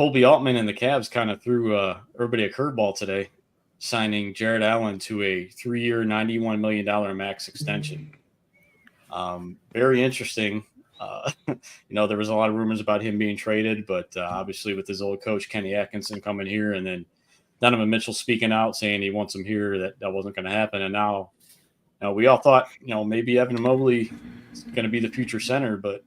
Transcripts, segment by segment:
Colby Altman and the Cavs kind of threw everybody a curveball today, signing Jarrett Allen to a 3-year, $91 million max extension. Very interesting. There was a lot of rumors about him being traded, but obviously with his old coach, Kenny Atkinson, coming here, and then Donovan Mitchell speaking out saying he wants him here, that wasn't going to happen. And now we all thought, maybe Evan Mobley is going to be the future center, but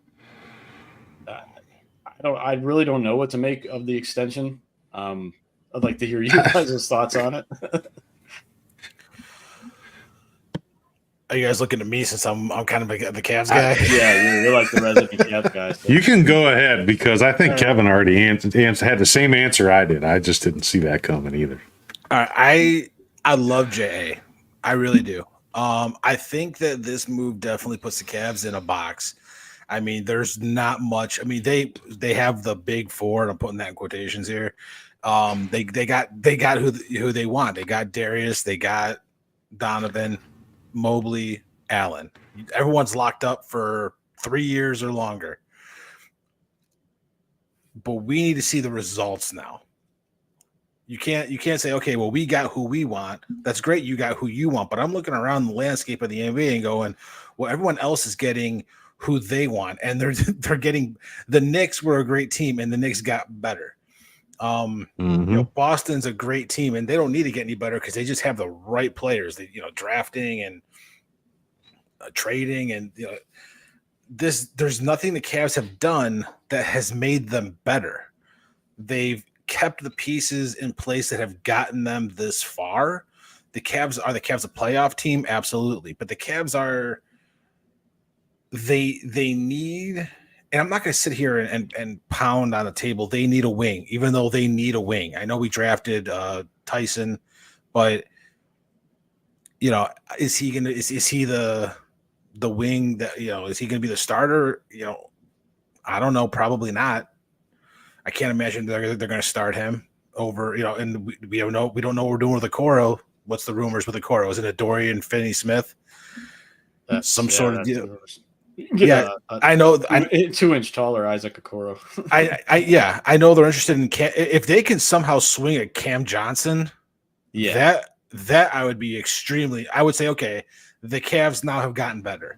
I really don't know what to make of the extension. I'd like to hear you guys' thoughts on it. Are you guys looking at me since I'm kind of the Cavs guy? You're like the resident Cavs guy. So. You can go ahead because I think Kevin already had the same answer I did. I just didn't see that coming either. All right, I love JA. I really do. I think that this move definitely puts the Cavs in a box. I mean, there's not much. I mean, they have the big four, and I'm putting that in quotations here. They got who they want. They got Darius. They got Donovan, Mobley, Allen. Everyone's locked up for 3 years or longer. But we need to see the results now. You can't say, okay, well, we got who we want. That's great, you got who you want. But I'm looking around the landscape of the NBA and going, well, everyone else is getting who they want, and they're getting the Knicks were a great team, and the Knicks got better. Boston's a great team, and they don't need to get any better because they just have the right players. They, drafting and trading, and there's nothing the Cavs have done that has made them better. They've kept the pieces in place that have gotten them this far. The Cavs a playoff team? Absolutely. But the Cavs are they need, and I'm not going to sit here and pound on the table. They need a wing, even though they need a wing. I know we drafted Tyson, but is he the wing that, is he going to be the starter? I don't know. Probably not. I can't imagine they're going to start him over, and we don't know what we're doing with Okoro. What's the rumors with Okoro? Is it a Dorian Finney-Smith? I know. 2-inch taller Isaac Okoro. I know they're interested in if they can somehow swing a Cam Johnson. Yeah, that I would be extremely. I would say, okay, the Cavs now have gotten better.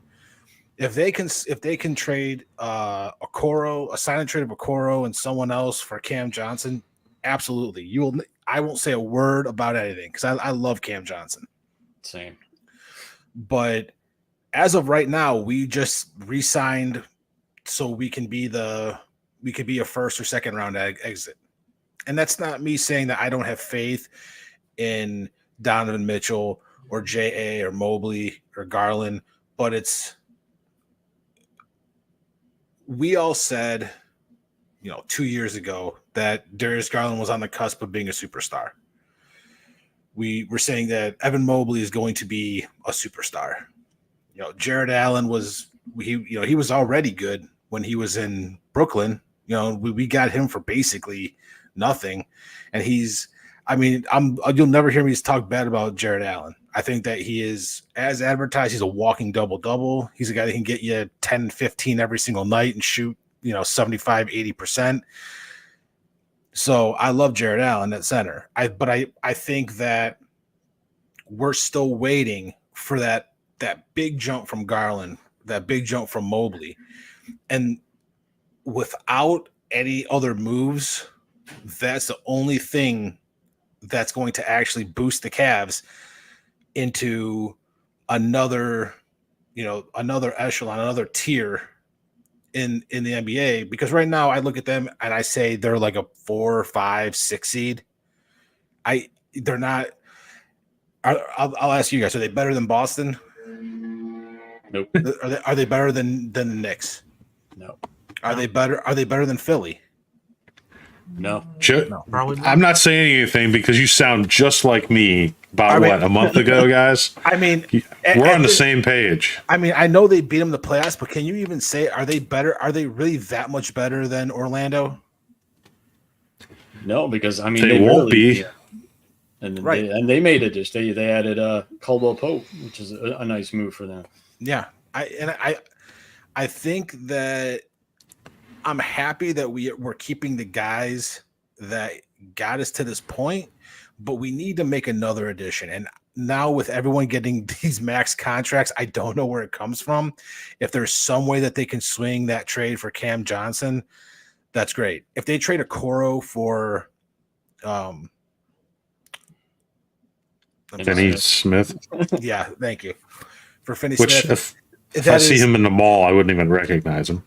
If they can trade Okoro, a sign and trade of Okoro and someone else for Cam Johnson, absolutely. I won't say a word about anything because I love Cam Johnson. Same. But as of right now, we just re-signed so we can be a first or second round exit. And that's not me saying that I don't have faith in Donovan Mitchell or J.A. or Mobley or Garland, but we all said, 2 years ago that Darius Garland was on the cusp of being a superstar. We were saying that Evan Mobley is going to be a superstar. Jarrett Allen was he was already good when he was in Brooklyn. We got him for basically nothing, and you'll never hear me talk bad about Jarrett Allen. I think that he is, as advertised, he's a walking double-double. He's a guy that can get you 10, 15 every single night and shoot, 75, 80%. So I love Jarrett Allen at center. But I think that we're still waiting for that big jump from Garland, that big jump from Mobley. And without any other moves, that's the only thing that's going to actually boost the Cavs into another echelon, another tier in the NBA. Because right now I look at them and I say they're like a 4, 5, 6 seed. They're not. I'll ask you guys: are they better than Boston? Nope. Are they better than the Knicks? No. Are they better than Philly? No. Probably not. I'm not saying anything because you sound just like me about a month ago, guys. We're on the same page. I know they beat them in the playoffs, but can you even say, are they better? Are they really that much better than Orlando? No, because they won't be. Yeah. And they made it. They added Caldwell Pope, which is a nice move for them. Yeah, I think that I'm happy that we're keeping the guys that got us to this point, but we need to make another addition. And now with everyone getting these max contracts, I don't know where it comes from. If there's some way that they can swing that trade for Cam Johnson, that's great. If they trade Okoro for Finney Smith. Yeah, thank you. For Finney Which Smith. If I see him in the mall, I wouldn't even recognize him.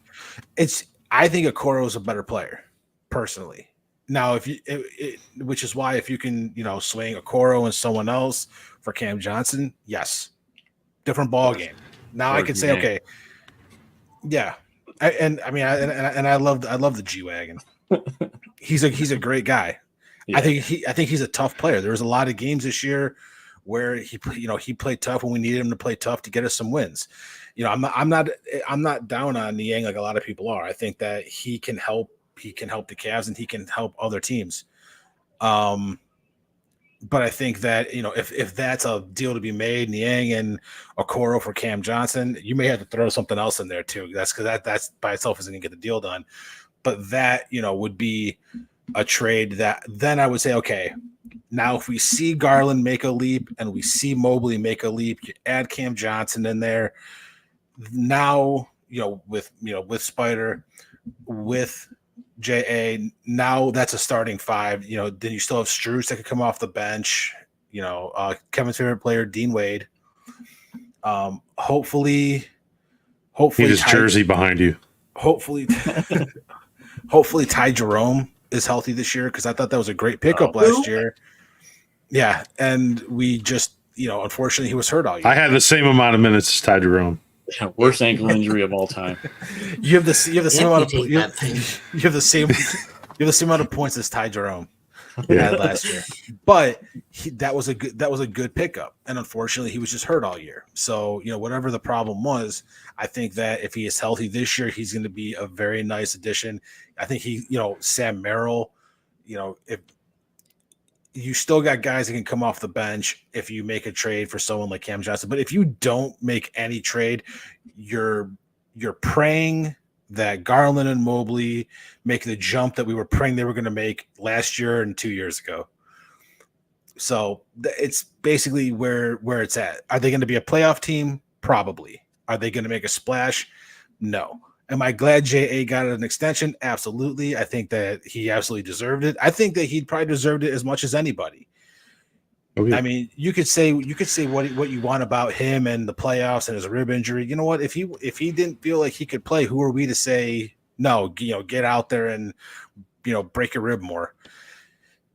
I think Okoro is a better player, personally. Now, which is why if you can, swing Okoro and someone else for Cam Johnson, yes, different ball game. Now I could say, okay, yeah, I love the G wagon. He's a great guy. Yeah. I think he's a tough player. There was a lot of games this year where he played tough when we needed him to play tough to get us some wins. I'm not down on Niang like a lot of people are. I think that he can help the Cavs and he can help other teams. But I think that, if that's a deal to be made, Niang and Okoro for Cam Johnson, you may have to throw something else in there too. That's because that's by itself isn't going to get the deal done. But that, would be a trade that then I would say, okay, now if we see Garland make a leap and we see Mobley make a leap, you add Cam Johnson in there. Now, with Spider, with JA, now that's a starting five. Then you still have Strus that could come off the bench. Kevin's favorite player, Dean Wade. Hopefully, his jersey behind you. Hopefully, Ty Jerome is healthy this year, because I thought that was a great pickup last year. Yeah, and we just, unfortunately, he was hurt all year. I had the same amount of minutes as Ty Jerome. Yeah, worst ankle injury of all time. You have the same amount of you have the same amount of points as Ty Jerome had last year. But that was a good pickup, and unfortunately, he was just hurt all year. So whatever the problem was, I think that if he is healthy this year, he's going to be a very nice addition. I think Sam Merrill, if you still got guys that can come off the bench if you make a trade for someone like Cam Johnson. But if you don't make any trade, you're praying that Garland and Mobley make the jump that we were praying they were going to make last year and 2 years ago. So it's basically where it's at. Are they going to be a playoff team? Probably. Are they going to make a splash? No. Am I glad JA got an extension? Absolutely. I think that he absolutely deserved it. I think that he'd probably deserved it as much as anybody. Okay. I mean, you could say what you want about him and the playoffs and his rib injury. You know what? If he didn't feel like he could play, who are we to say no? Get out there and break your rib more.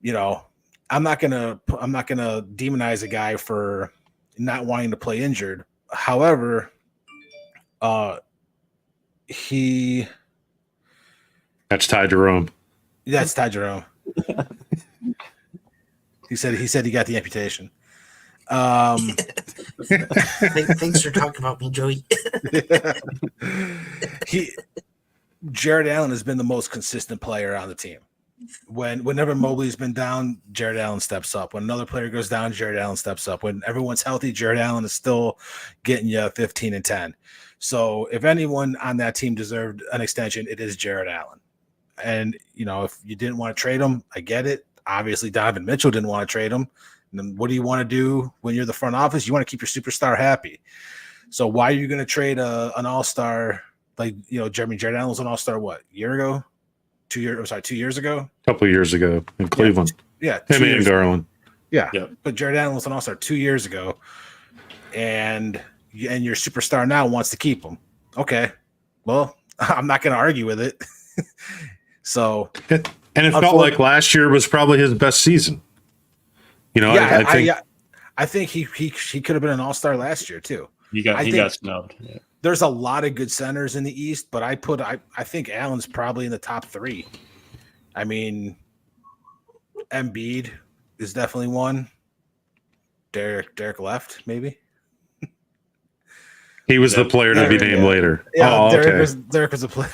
I'm not gonna demonize a guy for not wanting to play injured. However, that's Ty Jerome. That's Ty Jerome. He said he got the amputation. Thanks for talking about me, Joey. Jarrett Allen has been the most consistent player on the team. Whenever Mobley's been down, Jarrett Allen steps up. When another player goes down, Jarrett Allen steps up. When everyone's healthy, Jarrett Allen is still getting you 15 and 10. So if anyone on that team deserved an extension, it is Jarrett Allen. And, if you didn't want to trade him, I get it. Obviously, Donovan Mitchell didn't want to trade him. And then what do you want to do when you're the front office? You want to keep your superstar happy. So why are you going to trade an all-star like, Jarrett Allen was an all-star, what, a year ago? 2 years ago? A couple of years ago in Cleveland. Yeah. Him and Garland. Yeah. Yep. But Jarrett Allen was an all-star 2 years ago. And your superstar now wants to keep him. Okay. Well, I'm not going to argue with it. So, and it felt like last year was probably his best season. I think he could have been an all-star last year too. He got snubbed. Yeah. There's a lot of good centers in the East, but I think Allen's probably in the top three. I mean, Embiid is definitely one. Derek left, maybe. He was the player to be named later. Yeah, Derek was a player.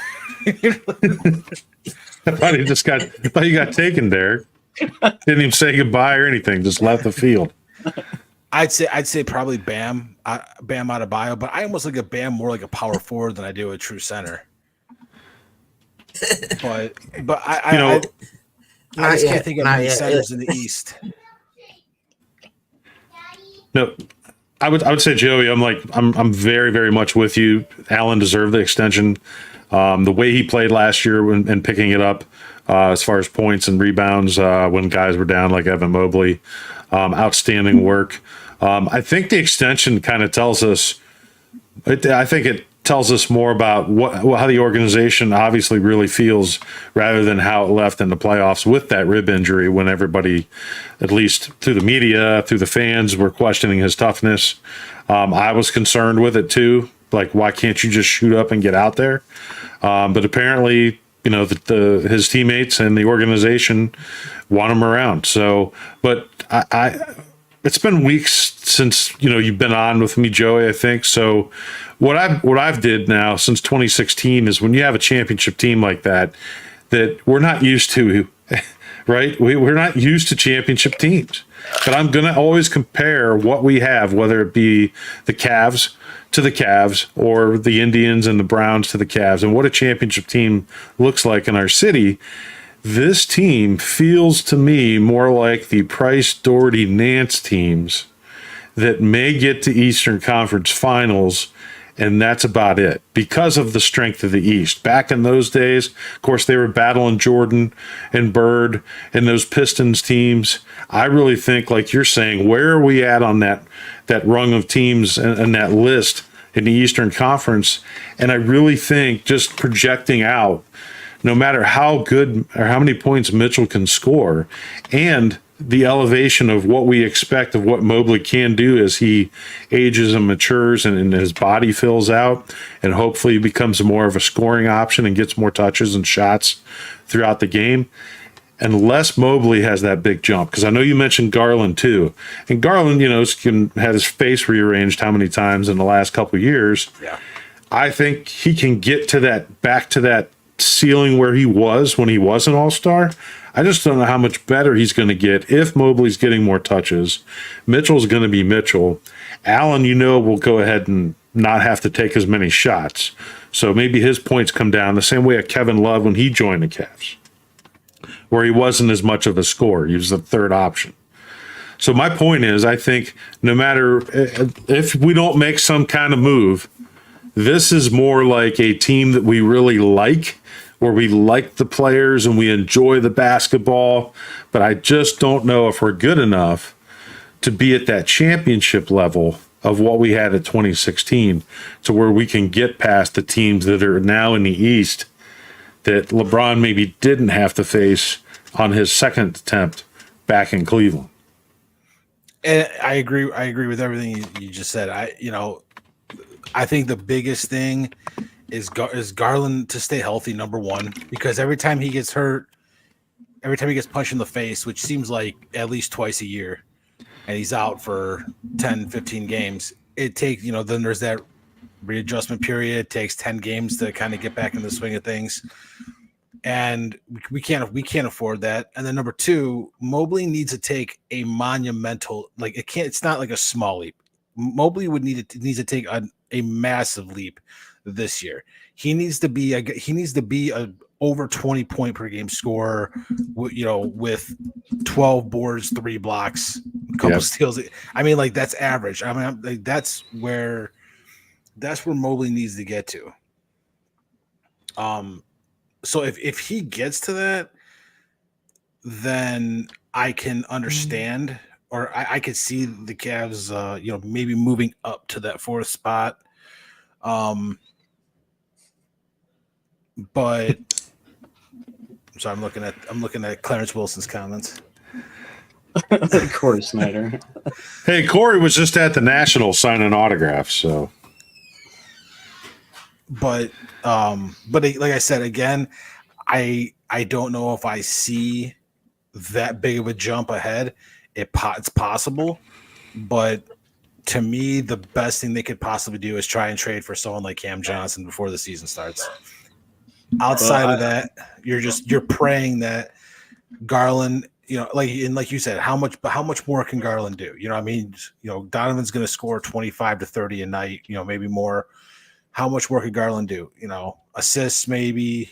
I thought you got taken, Derek. Didn't even say goodbye or anything. Just left the field. I'd say probably Bam Adebayo, but I almost look at Bam more like a power forward than I do a true center. But I just can't think of any centers in the East. No, I would say, Joey, I'm very, very much with you. Allen deserved the extension. The way he played last year and picking it up as far as points and rebounds when guys were down, like Evan Mobley, outstanding work. I think the extension kind of tells us. I think it tells us more about how the organization obviously really feels, rather than how it left in the playoffs with that rib injury, when everybody, at least through the media, through the fans, were questioning his toughness. I was concerned with it too. Like, why can't you just shoot up and get out there? But apparently, his teammates and the organization want him around. So, but it's been weeks since you've been on with me, Joey, I think. So what I've did now since 2016 is, when you have a championship team like that we're not used to, right? We're not used to championship teams. But I'm going to always compare what we have, whether it be the Cavs to the Cavs or the Indians and the Browns to the Cavs, and what a championship team looks like in our city. This team feels to me more like the Price, Doherty, Nance teams that may get to Eastern Conference Finals, and that's about it, because of the strength of the East. Back in those days, of course, they were battling Jordan and Bird and those Pistons teams. I really think, like you're saying, where are we at on that rung of teams and that list in the Eastern Conference? And I really think, just projecting out, no matter how good or how many points Mitchell can score, and the elevation of what we expect of what Mobley can do as he ages and matures and his body fills out, and hopefully becomes more of a scoring option and gets more touches and shots throughout the game. Unless Mobley has that big jump, because I know you mentioned Garland too, and Garland, had his face rearranged how many times in the last couple of years. Yeah, I think he can get back to that ceiling where he was when he was an all-star. I just don't know how much better he's going to get if Mobley's getting more touches. Mitchell's going to be Mitchell. Allen, will go ahead and not have to take as many shots. So maybe his points come down the same way at Kevin Love when he joined the Cavs, where he wasn't as much of a scorer. He was the third option. So my point is, I think no matter if we don't make some kind of move, this is more like a team that we really like, where we like the players and we enjoy the basketball, but I just don't know if we're good enough to be at that championship level of what we had at 2016, to where we can get past the teams that are now in the East that LeBron maybe didn't have to face on his second attempt back in Cleveland. And I agree with everything you just said. I think the biggest thing is Garland to stay healthy, number one, because every time he gets hurt, every time he gets punched in the face, which seems like at least twice a year, and he's out for 10, 15 games, it takes, then there's that readjustment period. It takes 10 games to kind of get back in the swing of things. And we can't afford that. And then number two, Mobley needs to take a monumental, it's not like a small leap. Mobley needs to take a massive leap this year. He needs to be a over 20 point per game scorer, with 12 boards, 3 blocks, a couple steals. I mean, that's average. I mean, that's where Mobley needs to get to. So if he gets to that, then I can understand, or I could see the Cavs, maybe moving up to that 4th spot. But so I'm looking at Clarence Wilson's comments. Corey Snyder. Hey, Corey was just at the National signing autographs, so. But like I said, again, I don't know if I see that big of a jump ahead. It's possible, but to me, the best thing they could possibly do is try and trade for someone like Cam Johnson before the season starts. Outside of that, you're praying that Garland, like you said, how much more can Garland do? Donovan's going to score 25 to 30 a night, maybe more. how much work could Garland do? Assists maybe.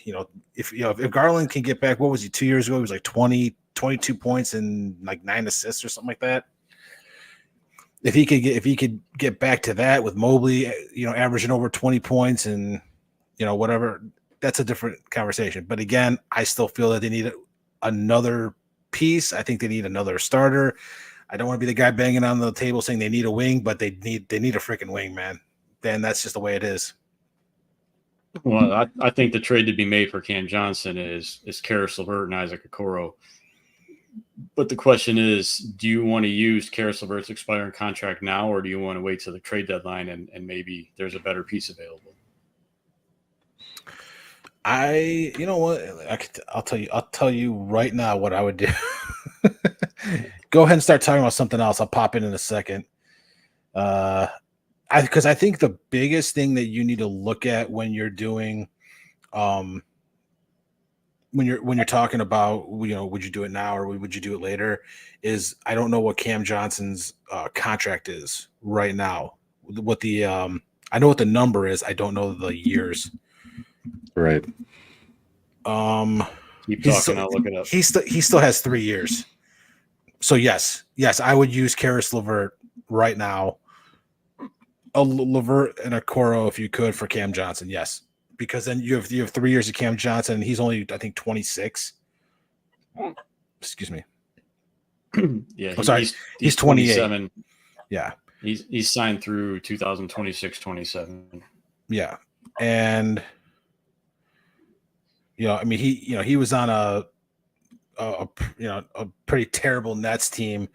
If Garland can get back, what was he 2 years ago? He was like 20, 22 points and like 9 assists or something like that. If he could get back to that with Mobley, averaging over 20 points and whatever, that's a different conversation. But again, I still feel that they need another piece. I think they need another starter. I don't want to be the guy banging on the table saying they need a wing, but they need a freaking wing, man. Then that's just the way it is. Well, I think the trade to be made for Cam Johnson is Karis LeVert and Isaac Okoro. But the question is, do you want to use Karis LeVert's expiring contract now, or do you want to wait till the trade deadline and maybe there's a better piece available? You know what? I'll tell you right now what I would do. Go ahead and start talking about something else. I'll pop in a second. Because I think the biggest thing that you need to look at when you're doing, when you're talking about, would you do it now or would you do it later? Is I don't know what Cam Johnson's contract is right now. What the I know what the number is. I don't know the years. Right. Keep talking. I'll look it up. He still has 3 years. So yes, I would use Karis LeVert right now. A LeVert and a Okoro if you could for Cam Johnson, yes, because then you have 3 years of Cam Johnson, and he's only I think 26. Excuse me. Yeah, I'm sorry. He's 28. Yeah, he's signed through 2026-27. Yeah, and I mean he was on a pretty terrible Nets team,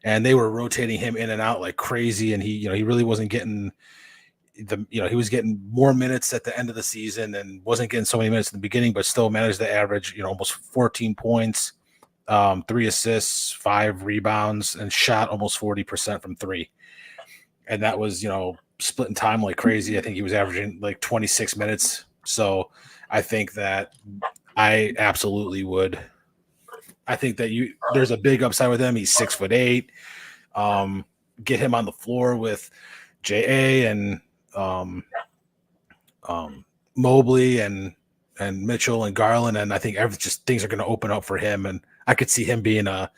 and they were rotating him in and out like crazy, and he really wasn't getting he was getting more minutes at the end of the season and wasn't getting so many minutes in the beginning, but still managed to average almost 14 points, 3 assists, 5 rebounds, and shot almost 40% from 3. And that was splitting time like crazy. I think he was averaging like 26 minutes. So I think that I absolutely would. I think that there's a big upside with him. He's 6'8". Get him on the floor with JA and Mobley and Mitchell and Garland, and I think things are going to open up for him. And I could see him being a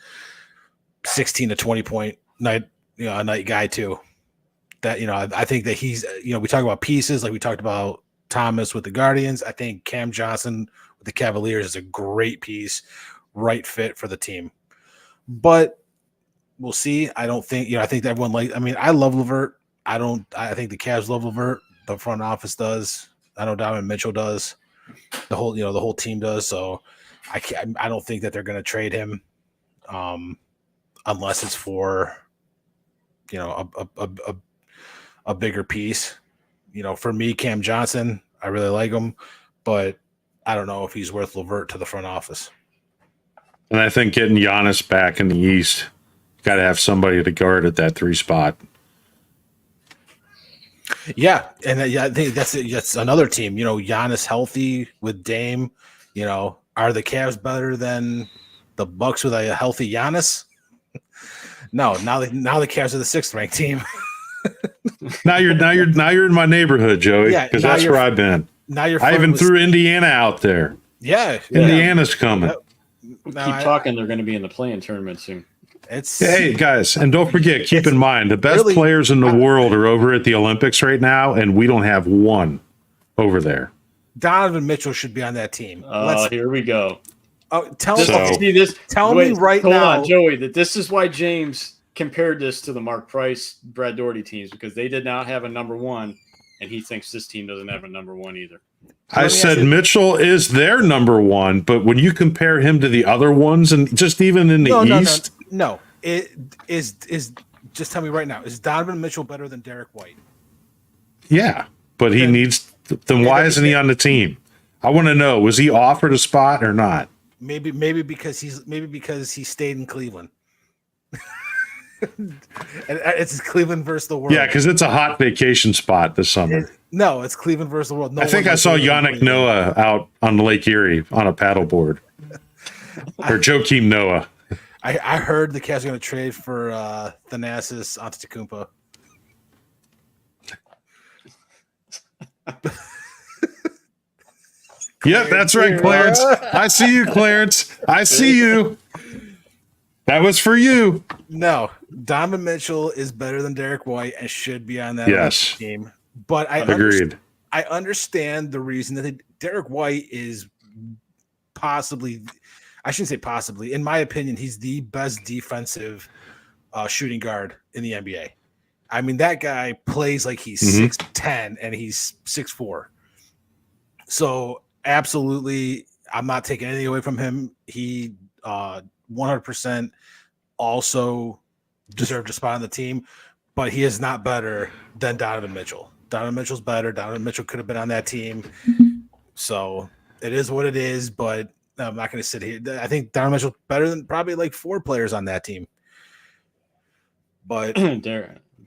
16 to 20 point night guy too. That I think that he's we talk about pieces like we talked about Thomas with the Guardians. I think Cam Johnson with the Cavaliers is a great piece. Right fit for the team, but we'll see. I don't think I think that everyone I love LeVert. I think the Cavs love LeVert. The front office does. I know Donovan Mitchell does. The whole team does. So I don't think that they're going to trade him, unless it's for a bigger piece. For me, Cam Johnson, I really like him, but I don't know if he's worth LeVert to the front office. And I think getting Giannis back in the East, got to have somebody to guard at that 3 spot. Yeah, and I think that's another team. Giannis healthy with Dame. Are the Cavs better than the Bucks with a healthy Giannis? No. Now the Cavs are the 6th ranked team. Now you're in my neighborhood, Joey. Yeah, because that's where I've been. Now you're. I even threw Indiana out there. Yeah, Indiana's coming. Yep. Keep talking. They're going to be in the play-in tournament soon. Hey guys, and don't forget, keep in mind the best players in the world are over at the Olympics right now, and we don't have one over there. Donovan Mitchell should be on that team. Here we go. Tell me right now. Hold on, Joey. That this is why James compared this to the Mark Price, Brad Daugherty teams, because they did not have a number 1, and he thinks this team doesn't have a number 1 either. I said Mitchell is their number 1, but when you compare him to the other ones, and just even in the East, no, it is. Just tell me right now: is Donovan Mitchell better than Derek White? Yeah, but he needs. Then why isn't he on the team? I want to know: was he offered a spot or not? Maybe because he stayed in Cleveland. And it's Cleveland versus the world. Yeah, because it's a hot vacation spot this summer. It's Cleveland versus the world. I think I saw Yannick Noah out on Lake Erie on a paddleboard. Or Joakim Noah. I heard the Cavs are going to trade for Thanasis Antetokounmpo. Yep, that's right, Clarence. I see you, Clarence. I see you. That was for you. No, Donovan Mitchell is better than Derek White and should be on that Yes. team. But Agreed. I understand the reason that Derek White is possibly, I shouldn't say possibly, in my opinion, he's the best defensive shooting guard in the NBA. I mean, that guy plays like he's 6'10" and he's 6'4". So absolutely, I'm not taking anything away from him. He 100% also deserved a spot on the team, but he is not better than Donovan Mitchell. Donovan Mitchell's better. Donovan Mitchell could have been on that team. So it is what it is, but I'm not going to sit here. I think Donovan Mitchell's better than probably like 4 players on that team. But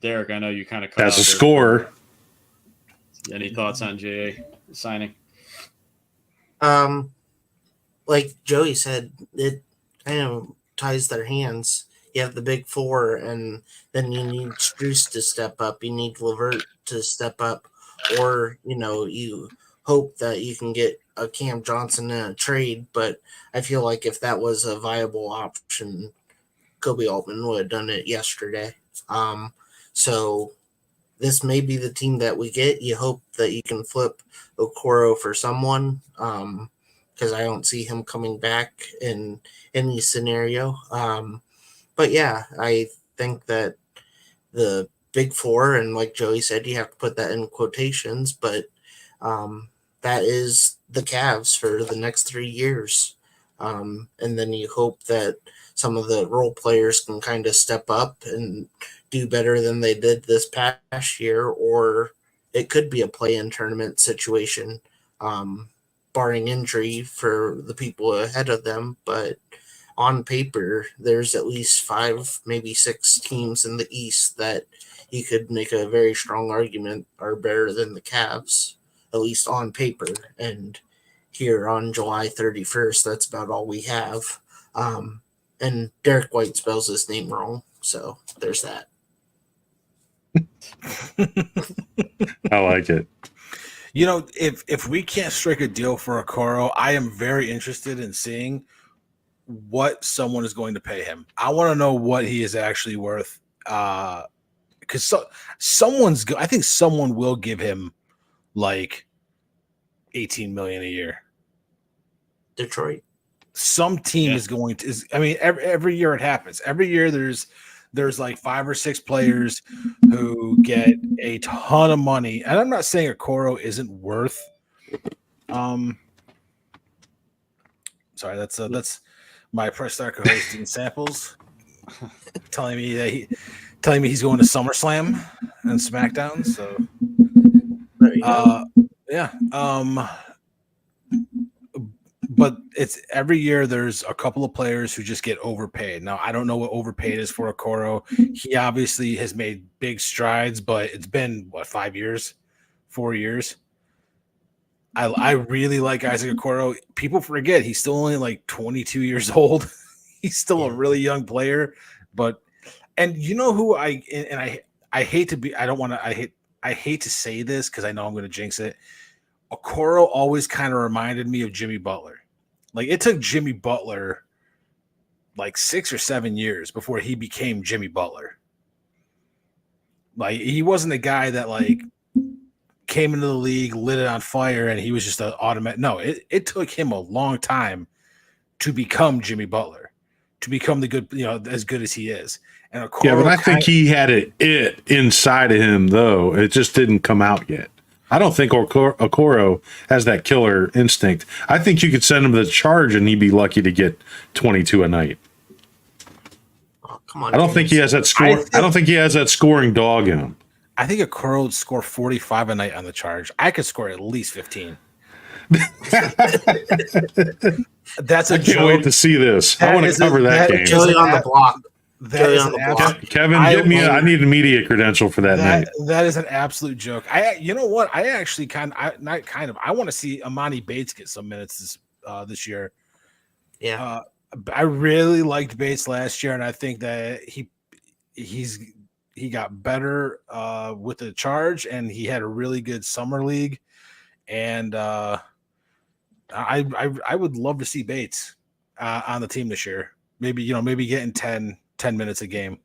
Derek, I know you kind of cut as out a there. scorer. Any thoughts on JA signing? Like Joey said, it kind of ties their hands. You have the big 4, and then you need Strus to step up. You need LeVert to step up, or you hope that you can get a Cam Johnson in a trade. But I feel like if that was a viable option, Kobe Altman would have done it yesterday. So this may be the team that we get. You hope that you can flip Okoro for someone, because I don't see him coming back in any scenario. But yeah, I think that the big 4, and like Joey said, you have to put that in quotations, but that is the Cavs for the next 3 years. And then you hope that some of the role players can kind of step up and do better than they did this past year, or it could be a play-in tournament situation, barring injury for the people ahead of them. But on paper, there's at least 5, maybe 6 teams in the East that you could make a very strong argument are better than the Cavs, at least on paper. And here on July 31st, that's about all we have. And Derek White spells his name wrong, so there's that. I like it. If we can't strike a deal for Okoro, I am very interested in seeing what someone is going to pay him. I want to know what he is actually worth. Because I think someone will give him like $18 million a year. Detroit. Some team is going to. Every year it happens. Every year there's like 5 or 6 players who get a ton of money, and I'm not saying Okoro isn't worth. Sorry, that's my press star co-host Dean Samples telling me he's going to SummerSlam and SmackDown. So, yeah. But it's every year there's a couple of players who just get overpaid. Now, I don't know what overpaid is for Okoro. He obviously has made big strides, but it's been 5 years, 4 years. I really like Isaac Okoro. People forget he's still only like 22 years old. He's still a really young player. And you know who I hate to be, I hate to say this because I know I'm going to jinx it. Okoro always kind of reminded me of Jimmy Butler. Like, it took Jimmy Butler like 6 or 7 years before he became Jimmy Butler. Like, he wasn't a guy that like came into the league, lit it on fire, and he was just an automatic. No, it took him a long time to become Jimmy Butler, to become the good, as good as he is. And Okoro, yeah, but I think he had it inside of him, though. It just didn't come out yet. I don't think Okoro has that killer instinct. I think you could send him to the charge and he'd be lucky to get 22 a night. Oh, come on! I don't think he has that score. I don't think he has that scoring dog in him. I think Okoro would score 45 a night on the charge. I could score at least 15. That's a joke. Can't wait to see this. I want to cover that game. Joey on the block. Kevin, get me. I need a media credential for that night. That is an absolute joke. You know what? I actually I want to see Amani Bates get some minutes this year. Yeah. I really liked Bates last year, and I think that he got better with the charge, and he had a really good summer league. and I would love to see Bates on the team this year. Maybe getting 10 minutes a game.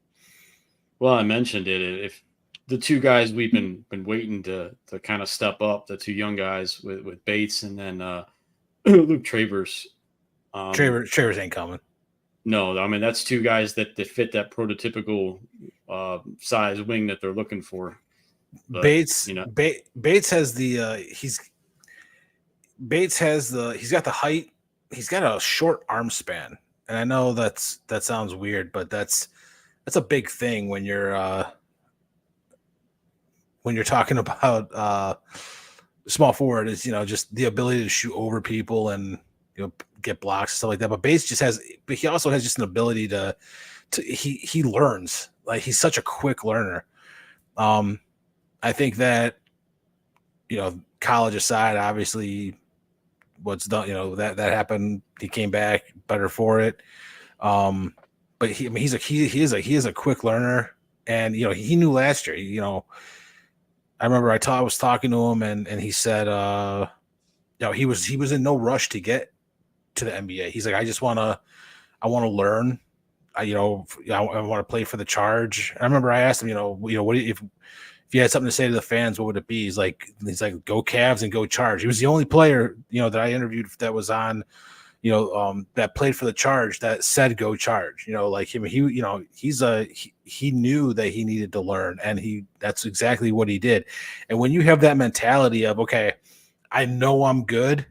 Well, I mentioned it. If the two guys we've been waiting to kind of step up, the two young guys with Bates and then Luke Travers. Travers ain't coming. No, I mean that's two guys that fit that prototypical size wing that they're looking for. But, Bates, Bates has he's got the height. He's got a short arm span, and I know that sounds weird, but that's a big thing when you're talking about small forward. Is just the ability to shoot over people and get blocks, stuff like that. But Bates he also has just an ability to he learns. Like, he's such a quick learner. I think that, college aside, obviously what's done, that happened. He came back better for it. But he is a quick learner, and he knew last year. I remember I was talking to him, and he said, he was in no rush to get to the NBA. He's like, I want to learn. I want to play for the Charge. I remember I asked him, what if you had something to say to the fans, what would it be? He's like, go Cavs and go Charge. He was the only player, that I interviewed that was on, that played for the Charge that said go Charge. Like him, he knew that he needed to learn, and that's exactly what he did. And when you have that mentality of, okay, I know I'm good,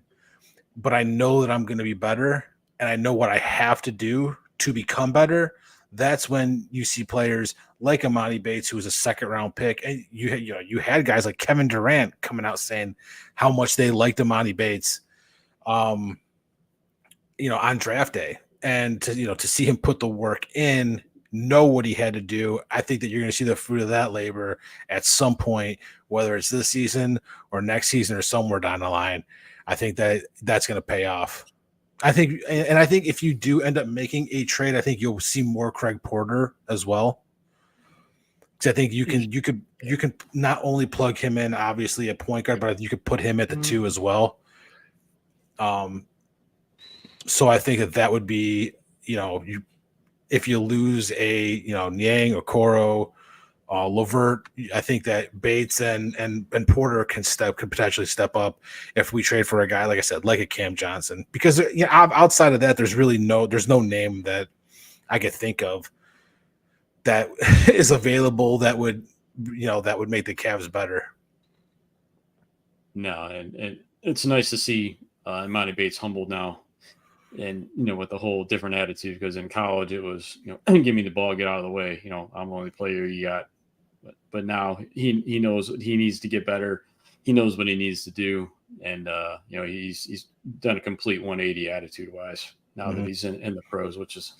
but I know that I'm going to be better, and I know what I have to do to become better, that's when you see players like Emoni Bates, who was a second-round pick, and you had guys like Kevin Durant coming out saying how much they liked Emoni Bates, on draft day, and to see him put the work in, know what he had to do. I think that you're going to see the fruit of that labor at some point, whether it's this season or next season or somewhere down the line. I think that's going to pay off. I think if you do end up making a trade, I think you'll see more Craig Porter as well. Because I think you can not only plug him in, obviously, at point guard, but you could put him at the 2 as well. So I think that would be, if you lose a Niang or Okoro, LeVert, I think that Bates and Porter can potentially step up if we trade for a guy, like I said, like a Cam Johnson. Because outside of that, there's no name that I could think of that is available that would make the Cavs better. No, and it's nice to see Emoni Bates humbled now, and with the whole different attitude, because in college it was give me the ball, get out of the way. I'm the only player you got. But now he knows he needs to get better. He knows what he needs to do, and he's done a complete 180 attitude wise now that he's in the pros, which is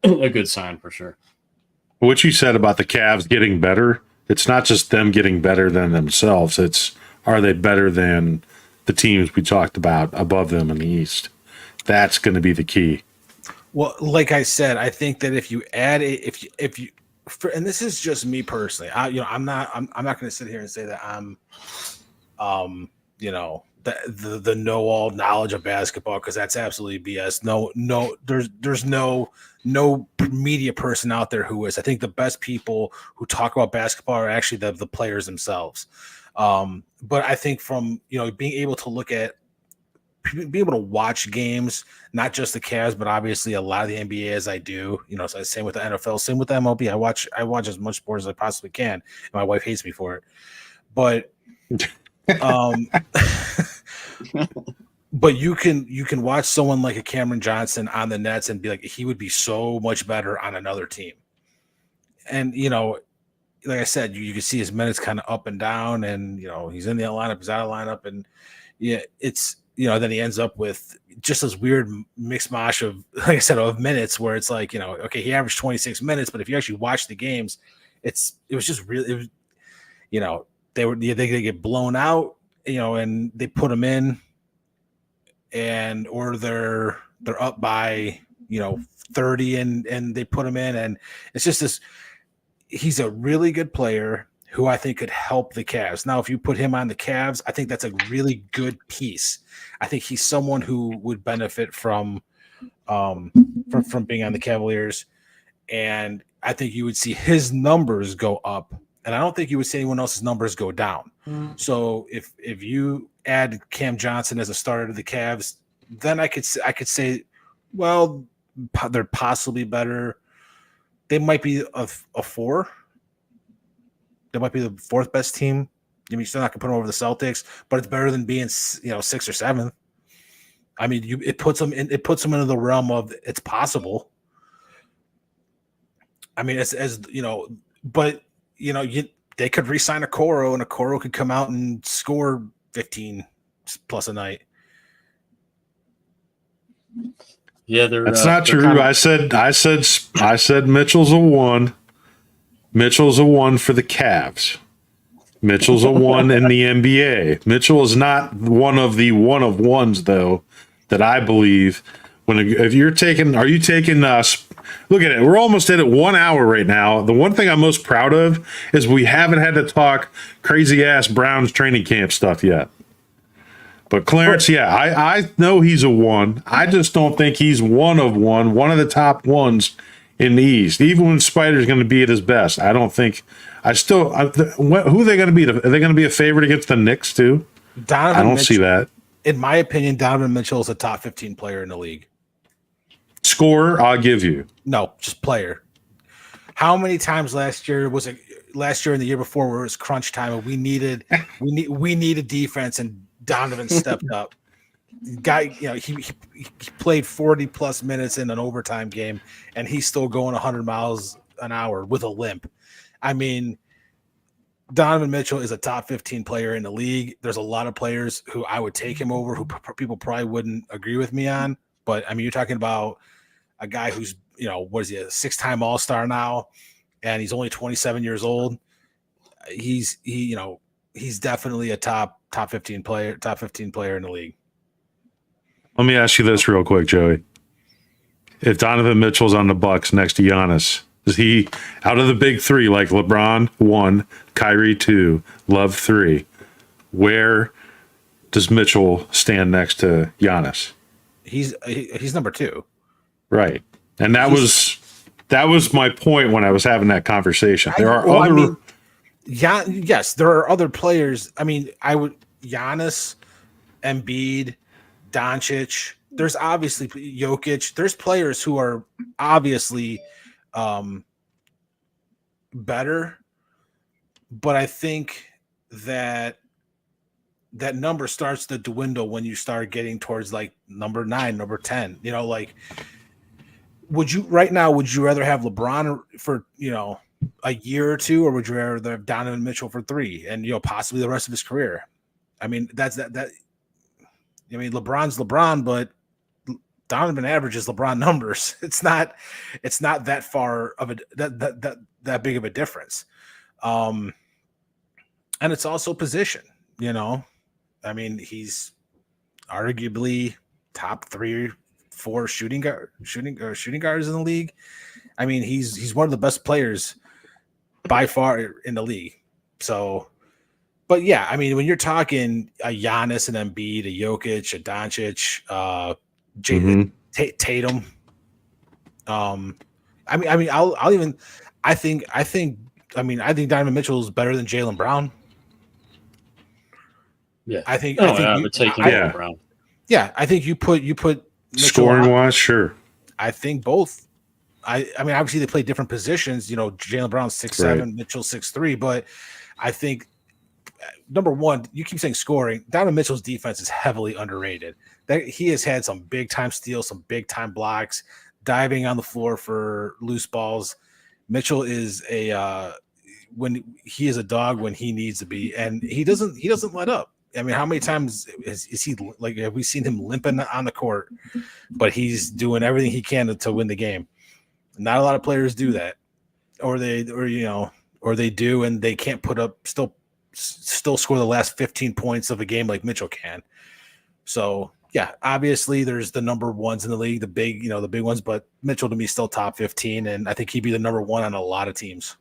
a good sign for sure. What you said about the Cavs getting better, it's not just them getting better than themselves. It's, are they better than the teams we talked about above them in the East? That's going to be the key. Well, like I said, I think that if you add and this is just me personally, I'm not going to sit here and say that I'm, the know-all knowledge of basketball, because that's absolutely BS. No, there's no media person out there who is. I think the best people who talk about basketball are actually the players themselves. But I think from being able to look at, be able to watch games, not just the Cavs, but obviously a lot of the NBA, as I do. So same with the NFL, same with the MLB. I watch as much sports as I possibly can. And my wife hates me for it, but but you can watch someone like a Cameron Johnson on the Nets and be like, he would be so much better on another team. And like I said, you can see his minutes kind of up and down, and he's in the lineup, he's out of lineup, and it's. Then he ends up with just this weird mixed mash of, like I said, of minutes where it's like, okay, he averaged 26 minutes, but if you actually watch the games, it was just really, they get blown out, and they put him in, or they're up by 30 and they put him in, and it's just this. He's a really good player who I think could help the Cavs. Now, if you put him on the Cavs, I think that's a really good piece. I think he's someone who would benefit from being on the Cavaliers, and I think you would see his numbers go up, and I don't think you would see anyone else's numbers go down. So if you add Cam Johnson as a starter to the Cavs, then I could say, well, they're possibly better. They might be a 4. They might be the 4th best team. I mean, you're still not going to put them over the Celtics, but it's better than being 6th or 7th. I mean, it puts them into the realm of it's possible. I mean, they could re-sign Okoro, and Okoro could come out and score 15 plus a night. Yeah, that's not true. I said Mitchell's a 1. Mitchell's a 1 for the Cavs. Mitchell's a 1 in the NBA. Mitchell is not one of the one of ones, though, that I believe. If you're taking, are you taking us? Look at it. We're almost at it 1 hour right now. The one thing I'm most proud of is we haven't had to talk crazy ass Browns training camp stuff yet. But Clarence, yeah, I know he's a 1. I just don't think he's one of the top ones in the East. Even when Spider's going to be at his best, I don't think. Who are they going to be? Are they going to be a favorite against the Knicks too? I don't see that. In my opinion, Donovan Mitchell is a top 15 player in the league. Scorer, I'll give you. No, just player. How many times last year and the year before where it was crunch time and we needed defense and Donovan stepped up. Guy, he played 40 plus minutes in an overtime game and he's still going 100 miles an hour with a limp. I mean, Donovan Mitchell is a top 15 player in the league. There's a lot of players who I would take him over who people probably wouldn't agree with me on. But I mean, you're talking about a guy who's, what is he, a 6-time All-Star now, and he's only 27 years old. He's definitely a top 15 player in the league. Let me ask you this real quick, Joey. If Donovan Mitchell's on the Bucks next to Giannis, is he out of the big 3, like LeBron 1, Kyrie 2, Love 3? Where does Mitchell stand next to Giannis? He's number 2. Right. And that was my point when I was having that conversation. There are yes, there are other players. I mean, Giannis, Embiid, Doncic. There's obviously Jokic. There's players who are obviously better, but I think that number starts to dwindle when you start getting towards like number 9, number 10. Would you rather have LeBron for a year or 2, or would you rather have Donovan Mitchell for 3 and possibly the rest of his career? I mean, that's that. I mean, LeBron's LeBron, but Donovan averages LeBron numbers. It's not that far of that big of a difference. And it's also position, I mean, he's arguably top 3 or 4 shooting guards in the league. I mean, he's one of the best players by far in the league. So, but yeah, I mean, when you're talking a Giannis, an Embiid, a Jokic, a Doncic, Tatum. I think Donovan Mitchell is better than Jaylen Brown. Yeah, I think I would take Jaylen Brown. Yeah, I think you put scoring wise, sure. I think both. I mean, obviously they play different positions. Jaylen Brown's 6'7", right. Mitchell 6'3", but I think number one, you keep saying scoring. Donovan Mitchell's defense is heavily underrated. That he has had some big time steals, some big time blocks, diving on the floor for loose balls. Mitchell is when he is a dog when he needs to be, and he doesn't let up. I mean, how many times is he like? Have we seen him limping on the court? But he's doing everything he can to win the game. Not a lot of players do that, or they do, and they can't put up still score the last 15 points of a game like Mitchell can. So yeah, obviously there's the number ones in the league, the big ones, but Mitchell to me still top 15, and I think he'd be the number 1 on a lot of teams.